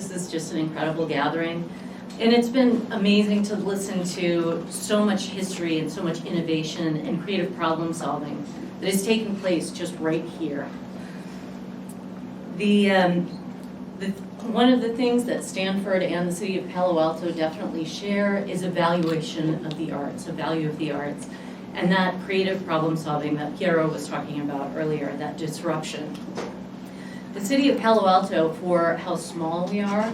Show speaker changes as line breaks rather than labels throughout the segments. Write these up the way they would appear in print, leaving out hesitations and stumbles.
This is just an incredible gathering. And it's been amazing to listen to so much history and so much innovation and creative problem solving that is taking place just right here. One of the things that Stanford and the city of Palo Alto definitely share is a valuation of the arts, a value of the arts, and that creative problem solving that Piero was talking about earlier, that disruption. The city of Palo Alto, for how small we are,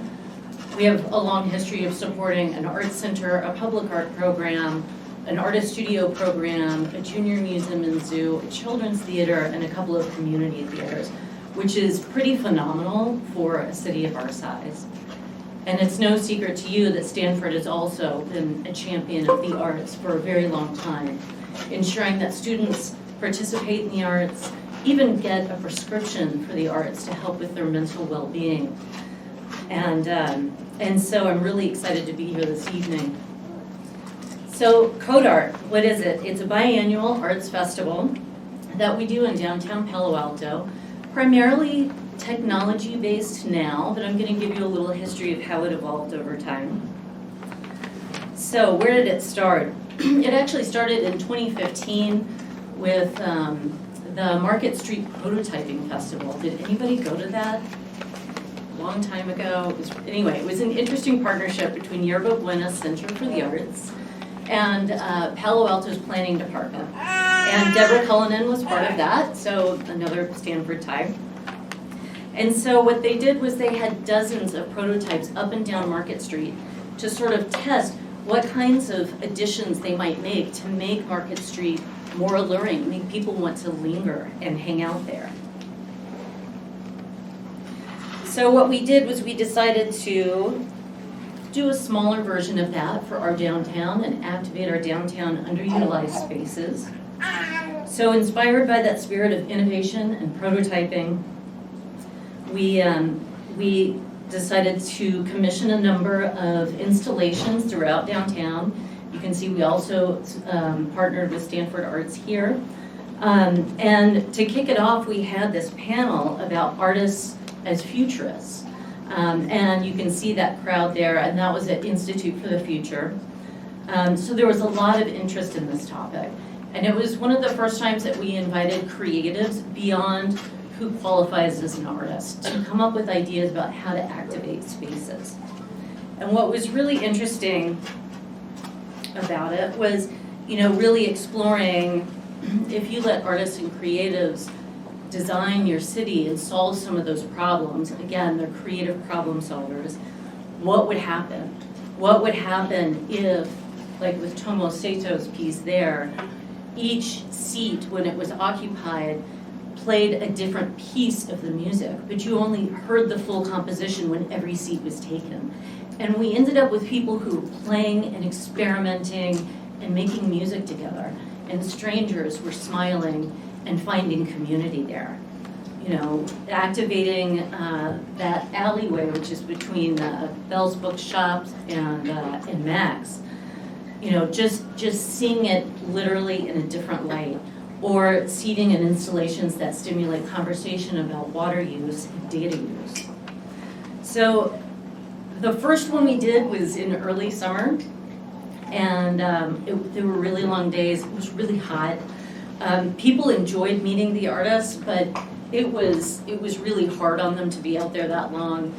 we have a long history of supporting an arts center, a public art program, an artist studio program, a junior museum and zoo, a children's theater, and a couple of community theaters, which is pretty phenomenal for a city of our size. And it's no secret to you that Stanford has also been a champion of the arts for a very long time, ensuring that students participate in the arts, even get a prescription for the arts to help with their mental well-being. And so I'm really excited to be here this evening. So Code Art, what is it? It's a biannual arts festival that we do in downtown Palo Alto, primarily technology-based now, but I'm going to give you a little history of how it evolved over time. So where did it start? It actually started in 2015 with the Market Street Prototyping Festival. Did anybody go to that? Long time ago. It was an interesting partnership between Yerba Buena Center for the Arts and Palo Alto's Planning Department. And Deborah Cullinan was part of that, so another Stanford tie. And so what they did was they had dozens of prototypes up and down Market Street to sort of test what kinds of additions they might make to make Market Street more alluring, make people want to linger and hang out there. So what we did was we decided to do a smaller version of that for our downtown and activate our downtown underutilized spaces. So inspired by that spirit of innovation and prototyping, we decided to commission a number of installations throughout downtown. You can see we also partnered with Stanford Arts here. And to kick it off, we had this panel about artists as futurists. And you can see that crowd there, and that was at Institute for the Future. So there was a lot of interest in this topic. And it was one of the first times that we invited creatives beyond who qualifies as an artist to come up with ideas about how to activate spaces. And what was really interesting about it was, really exploring if you let artists and creatives design your city and solve some of those problems, again, they're creative problem solvers, what would happen? What would happen if, like with Tomo Sato's piece there, each seat, when it was occupied, played a different piece of the music, but you only heard the full composition when every seat was taken. And we ended up with people who were playing and experimenting and making music together, and strangers were smiling and finding community there. Activating that alleyway, which is between Bell's Bookshops and Max. Just seeing it literally in a different light, or seating in installations that stimulate conversation about water use and data use. So the first one we did was in early summer, and there were really long days. It was really hot. People enjoyed meeting the artists, but it was really hard on them to be out there that long.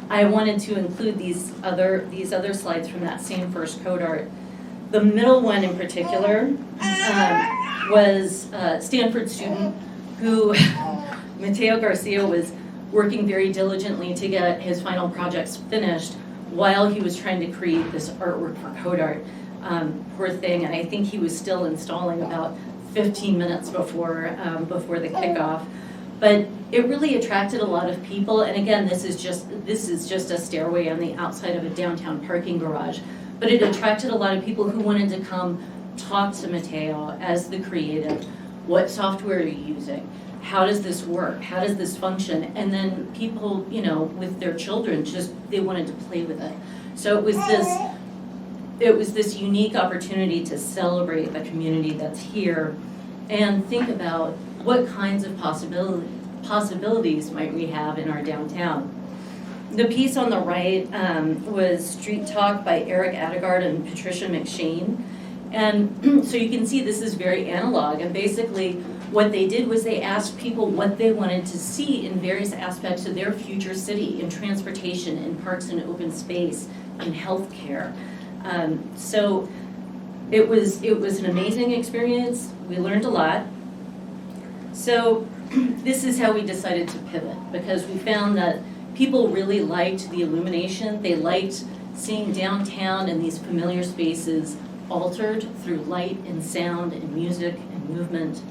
I wanted to include these other slides from that same first Code Art. The middle one in particular was a Stanford student who, Mateo Garcia, was working very diligently to get his final projects finished while he was trying to create this artwork for Code Art. Poor thing, and I think he was still installing about 15 minutes before the kickoff. But it really attracted a lot of people, and again, this is just a stairway on the outside of a downtown parking garage. But it attracted a lot of people who wanted to come talk to Mateo as the creative. What software are you using? How does this work? How does this function? And then people, with their children, they wanted to play with it. So it was this unique opportunity to celebrate the community that's here and think about what kinds of possibilities might we have in our downtown. The piece on the right was Street Talk by Eric Adegard and Patricia McShane. And so you can see this is very analog. And basically what they did was they asked people what they wanted to see in various aspects of their future city, in transportation, in parks and open space, in healthcare. So it was an amazing experience. We learned a lot. So this is how we decided to pivot, because we found that people really liked the illumination. They liked seeing downtown and these familiar spaces altered through light and sound and music and movement.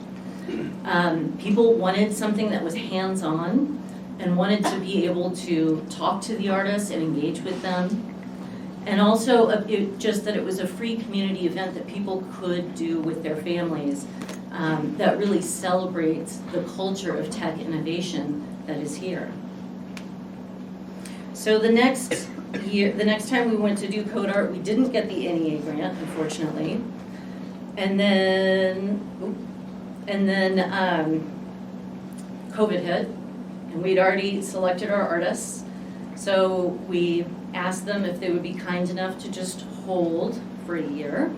People wanted something that was hands-on and wanted to be able to talk to the artists and engage with them. And also just that it was a free community event that people could do with their families that really celebrates the culture of tech innovation that is here. So the next time we went to do Code Art, we didn't get the NEA grant, unfortunately. And then COVID hit, and we'd already selected our artists. So we asked them if they would be kind enough to just hold for a year.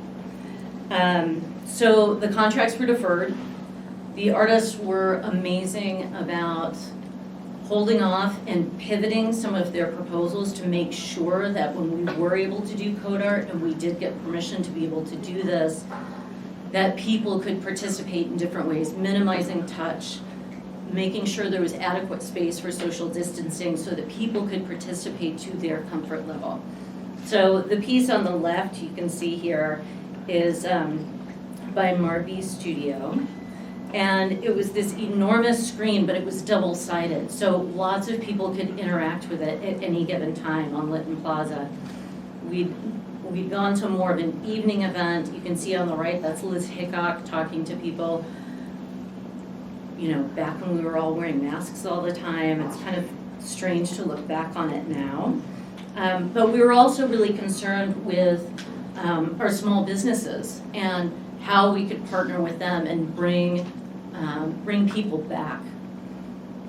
So the contracts were deferred. The artists were amazing about holding off and pivoting some of their proposals to make sure that when we were able to do Code Art, and we did get permission to be able to do this, that people could participate in different ways, minimizing touch, making sure there was adequate space for social distancing so that people could participate to their comfort level. So the piece on the left you can see here is by Marby Studio. And it was this enormous screen, but it was double-sided. So lots of people could interact with it at any given time on Lytton Plaza. We'd gone to more of an evening event. You can see on the right, that's Liz Hickok talking to people. You know, back when we were all wearing masks all the time. It's kind of strange to look back on it now. But we were also really concerned with our small businesses and how we could partner with them and bring people back.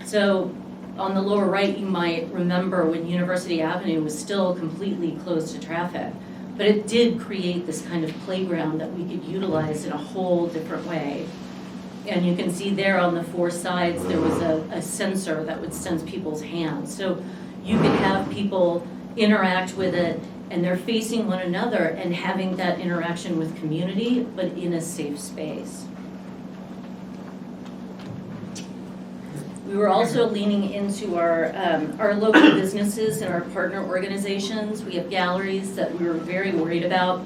So on the lower right, you might remember when University Avenue was still completely closed to traffic, but it did create this kind of playground that we could utilize in a whole different way. And you can see there on the four sides, there was a sensor that would sense people's hands. So you could have people interact with it, and they're facing one another and having that interaction with community, but in a safe space. We were also leaning into our local businesses and our partner organizations. We have galleries that we were very worried about.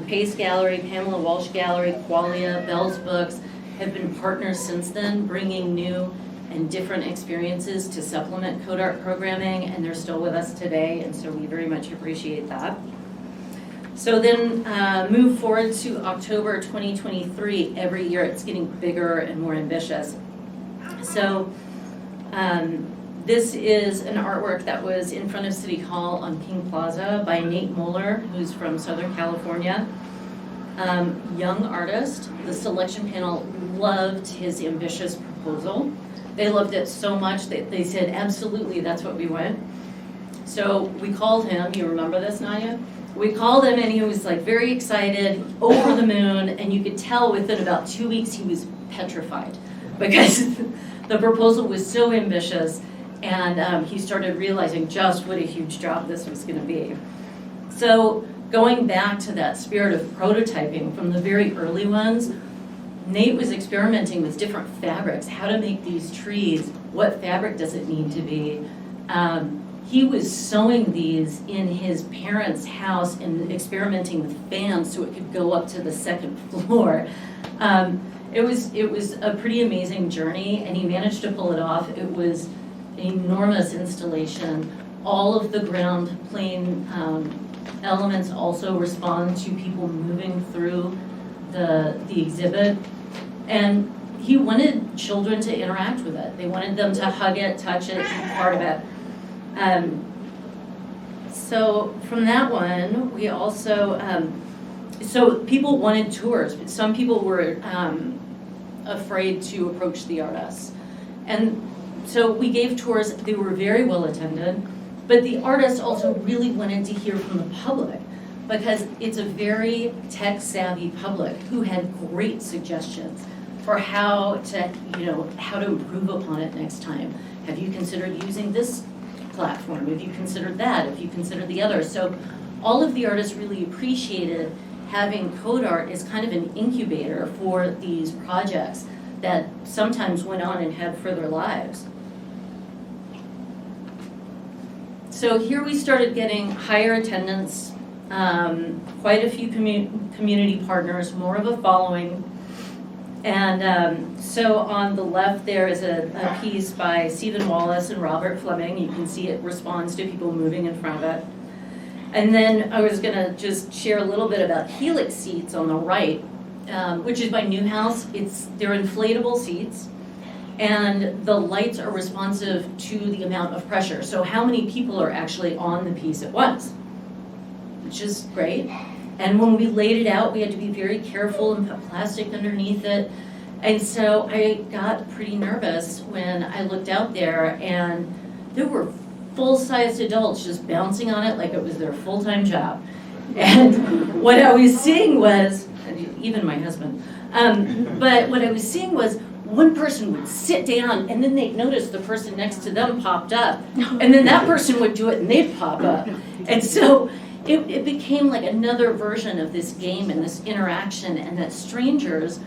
Pace Gallery, Pamela Walsh Gallery, Qualia, Bell's Books have been partners since then, bringing new and different experiences to supplement Code Art programming, and they're still with us today, and so we very much appreciate that. So then move forward to October 2023. Every year it's getting bigger and more ambitious. So this is an artwork that was in front of City Hall on King Plaza by Nate Moeller, who's from Southern California. Young artist. The selection panel loved his ambitious proposal. They loved it so much that they said, absolutely, that's what we want. So we called him. You remember this, Nadia? We called him, and he was like very excited, over the moon, and you could tell within about 2 weeks he was petrified because the proposal was so ambitious, and he started realizing just what a huge job this was going to be. So going back to that spirit of prototyping from the very early ones, Nate was experimenting with different fabrics, how to make these trees, what fabric does it need to be. He was sewing these in his parents' house and experimenting with fans so it could go up to the second floor. It was a pretty amazing journey, and he managed to pull it off. It was an enormous installation. All of the ground plane elements also respond to people moving through the exhibit. And he wanted children to interact with it. They wanted them to hug it, touch it, be part of it. So from that one, we also, so people wanted tours, but some people were afraid to approach the artists. And so we gave tours. They were very well attended. But the artists also really wanted to hear from the public, because it's a very tech-savvy public who had great suggestions for how to, how to improve upon it next time. Have you considered using this platform? Have you considered that? Have you considered the other? So all of the artists really appreciated having CodeArt as kind of an incubator for these projects that sometimes went on and had further lives. So here we started getting higher attendance, quite a few community partners, more of a following. And so on the left there is a piece by Stephen Wallace and Robert Fleming. You can see it responds to people moving in front of it. And then I was gonna just share a little bit about Helix seats on the right, which is by Newhouse. They're inflatable seats, and the lights are responsive to the amount of pressure. So how many people are actually on the piece at once, which is great. And when we laid it out, we had to be very careful and put plastic underneath it. And so I got pretty nervous when I looked out there, and there were full-sized adults just bouncing on it like it was their full-time job. And what I was seeing was, even my husband, but what I was seeing was one person would sit down, and then they'd notice the person next to them popped up, and then that person would do it and they'd pop up. And so it became like another version of this game and this interaction, and that strangers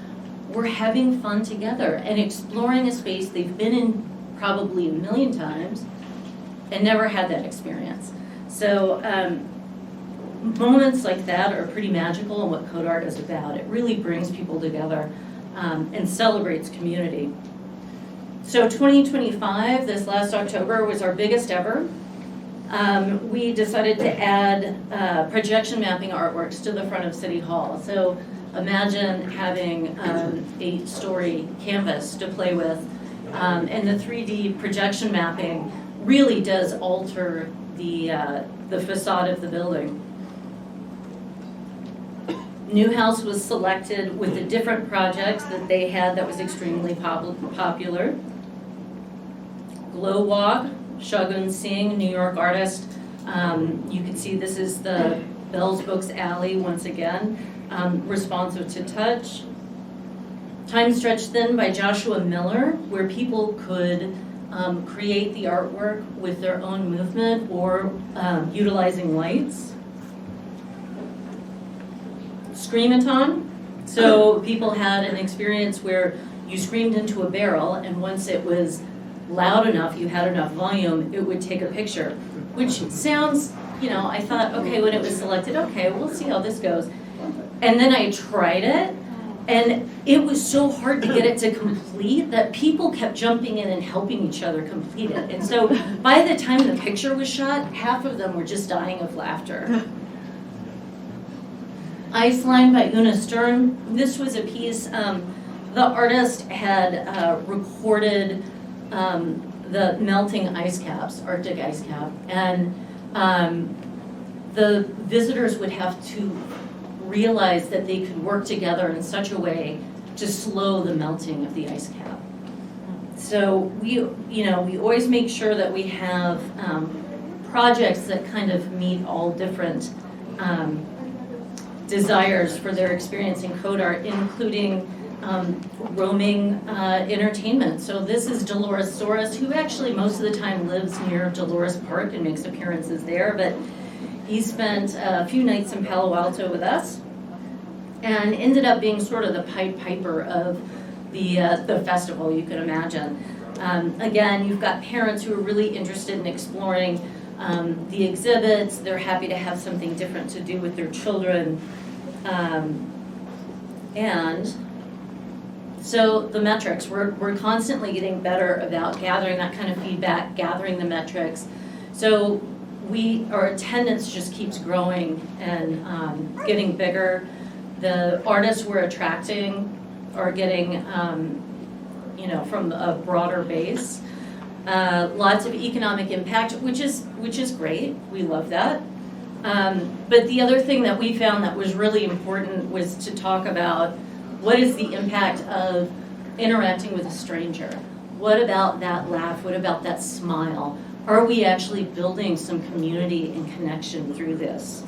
were having fun together and exploring a space they've been in probably a million times and never had that experience. So moments like that are pretty magical in what CodeArt is about. It really brings people together and celebrates community. So 2025, this last October, was our biggest ever. We decided to add projection mapping artworks to the front of City Hall. So imagine having a 8-story canvas to play with, and the 3D projection mapping really does alter the facade of the building. Newhouse was selected with the different projects that they had that was extremely popular. Glow Walk, Shagun Singh, New York artist. You can see this is the Bell's Books Alley once again, responsive to touch. Time Stretched Thin by Joshua Miller, where people could create the artwork with their own movement or utilizing lights. Screamathon, so people had an experience where you screamed into a barrel, and once it was loud enough, you had enough volume, it would take a picture, which sounds, I thought, okay, when it was selected, okay, we'll see how this goes. And then I tried it, and it was so hard to get it to complete that people kept jumping in and helping each other complete it. And so by the time the picture was shot, half of them were just dying of laughter. Ice Line by Una Stern. This was a piece, the artist had recorded the melting ice caps, Arctic ice cap, and the visitors would have to realize that they could work together in such a way to slow the melting of the ice cap. So we always make sure that we have projects that kind of meet all different desires for their experience in CodeArt, including roaming entertainment. So this is Dolores Soros, who actually most of the time lives near Dolores Park and makes appearances there, but he spent a few nights in Palo Alto with us and ended up being sort of the Pied Piper of the festival, you can imagine. Again, you've got parents who are really interested in exploring the exhibits. They're happy to have something different to do with their children. And so the metrics, we're constantly getting better about gathering that kind of feedback, gathering the metrics. So our attendance just keeps growing and getting bigger. The artists we're attracting are getting, from a broader base. Lots of economic impact, which is great. We love that. But the other thing that we found that was really important was to talk about what is the impact of interacting with a stranger. What about that laugh? What about that smile? Are we actually building some community and connection through this?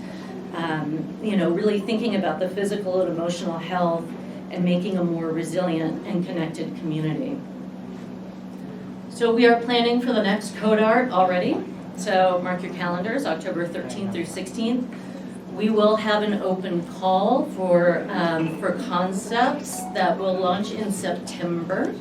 Really thinking about the physical and emotional health and making a more resilient and connected community. So we are planning for the next Code Art already. So mark your calendars, October 13th through 16th. We will have an open call for concepts that will launch in September.